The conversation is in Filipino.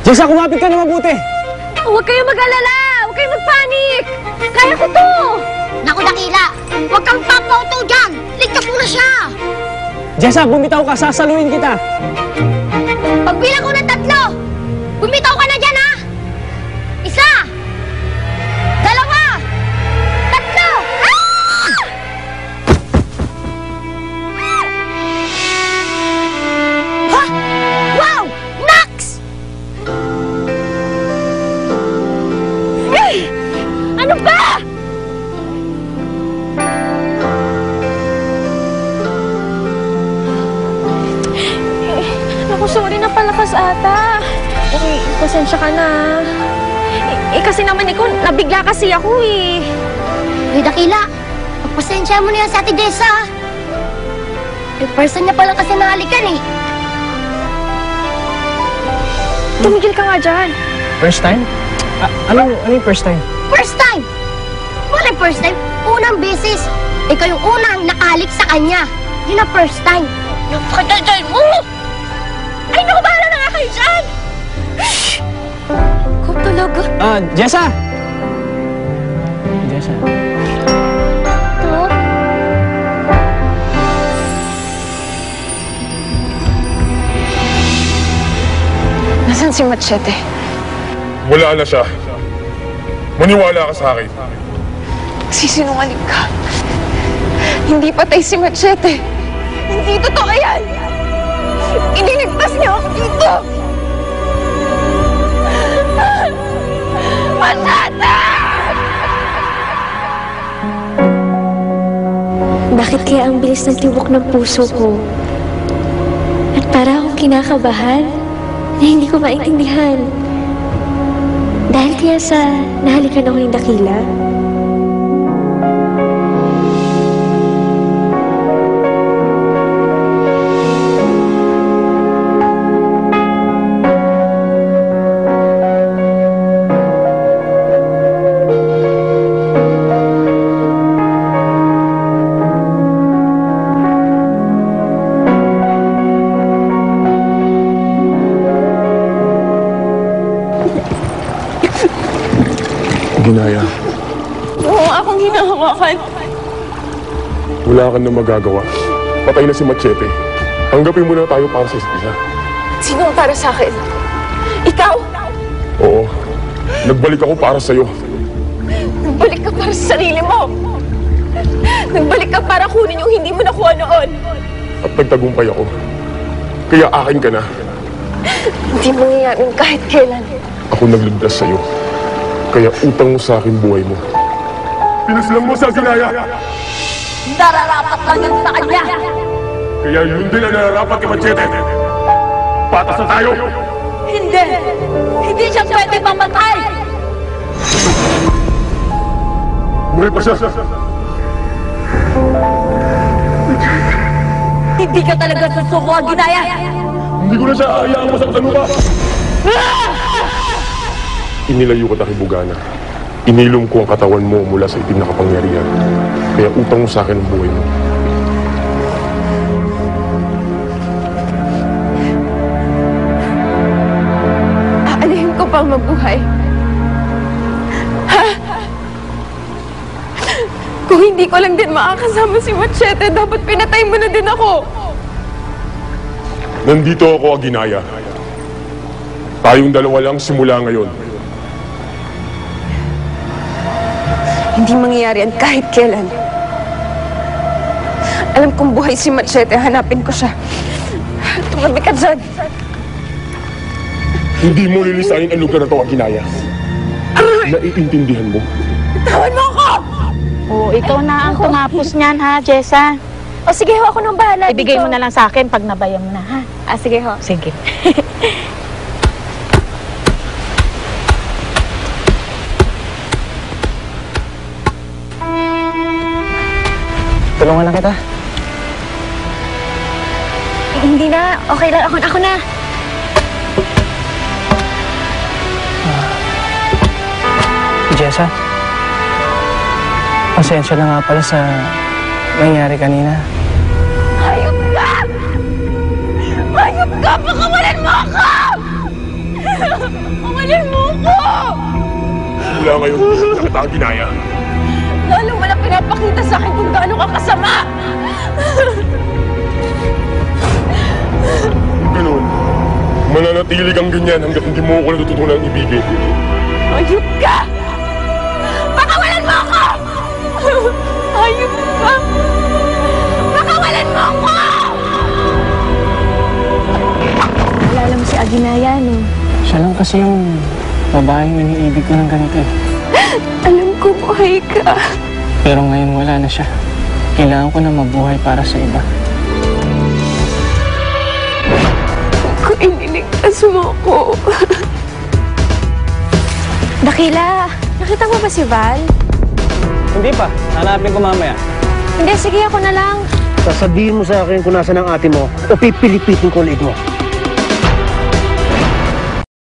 Jessa, kumapit ka na mabuti! Huwag kayong mag-alala! Huwag kayong mag-panic! Kaya ko to! Naku, Dakila! Huwag kang papauto dyan! Ligtas mo na siya! Jessa, bumitaw ka! Sasaluhin kita! Pagbilang ko ng 3, bumitaw ka na dyan, ha? 1, 2, 3! Ah! Ha? Wow! Nax! Ay! Ano ba? Naku, sorry na palakas ata. Okay, pasensya ka na. Kasi naman ikaw, nabigla kasi ako eh. Uy, Dakila, pagpasensya mo na yan sa Ate Jessa. Person niya pala kasi nahalikan eh. Tumigil ka nga dyan. First time? Ano yung first time? First time! Wala first time. Unang beses. Ikaw yung unang nakahalik sa kanya. Yun ang first time. Yung pakadadal mo! Ay, naku, bahala na nga kayo dyan! Ikaw talaga. Jessa! Jessa. Ito? Nasaan si Machete? Wala na siya. Maniwala ka sa akin. Sisinungaling ka. Hindi patay si Machete. Hindi totoo yan. Iniligtas niyo ako dito. Machete! Bakit kaya ang bilis ng tibok ng puso ko? At para akong kinakabahan na hindi ko maintindihan. Dahil kaya sa nahalikan ako ng Dakila? Ginaya, Oo, akong hinahawakan. wala kang na magagawa. Patay na si Machete. Tanggapin mo na tayo para sa isa't isa. Sino ang para sa akin? Ikaw? Oo, nagbalik ako para sa'yo. Nagbalik ka para sa sarili mo. Nagbalik ka para kunin yung hindi mo nakuha noon. At nagtagumpay ako. Kaya akin ka na. Hindi mangyayaring kahit kailan. Ako nagligtas sa'yo. Kaya utang mo sa akin buhay mo. Pinaslang mo sa Ginaya! Nararapat lang yan sa kanya! Kaya yun din ang nararapat kay Machete. Patas na tayo! Hindi! Hindi siya pwede mamatay! Buhay pa siya! Hindi ka talaga susuko, Ginaya! Hindi ko na siya ayaang masaktan mo pa! Inilayo ko kay Bugana. Inilom ko ang katawan mo mula sa itim na kapangyarihan. Kaya utang mo sa akin ang buhay mo. Aalihin ko pang mabuhay. Ha? Kung hindi ko lang din makakasama si Machete, dapat pinatay mo na din ako. Nandito ako, Aginaya. Tayong dalawa lang simula ngayon. Hindi mangyayari yan kahit kailan. Alam kong buhay si Machete, hanapin ko siya. Tumabi ka dyan. Hindi mo lilisanin ang lugar na ito, Aginaya. Naiintindihan mo. Tawan mo ako! Oo, ikaw na ang tumapos niyan, ha, Jessa? O sige ho, ako nang bahala Ibigay dito. mo na lang sa akin pag nabayang na, ha? Sige ho. Sige. Tulungan lang kita. Hindi na. Okay lang. Ako na. Jessa, pasensya na nga pala sa nangyari kanina. Hayop ka! Hayop ka! Pakawalan mo ako! simula ngayon, na kita ang ginaya. Lalo mo na pinapakita sa akin kung gaano ka kasama! Ganun. Mananatili kang ganyan hanggat hindi mo ako natututunan ang ibigin. Ayup ka! Pakawalan mo ako! Ayup ka! Pakawalan mo ako! Alala mo si Aginaya, no? Siya lang kasi yung babaeng iniibig ko ng ganito eh. Alam ko, buhay ka. Pero ngayon wala na siya. Kailangan ko na mabuhay para sa iba. Kung iniligtas mo ko. Dakila, nakita mo ba si Val? Hindi pa. Hanapin ko mamaya. Hindi, sige ako na lang. Sasabihin mo sa akin kung nasan ang ate mo o pipilipitin ko ulit mo.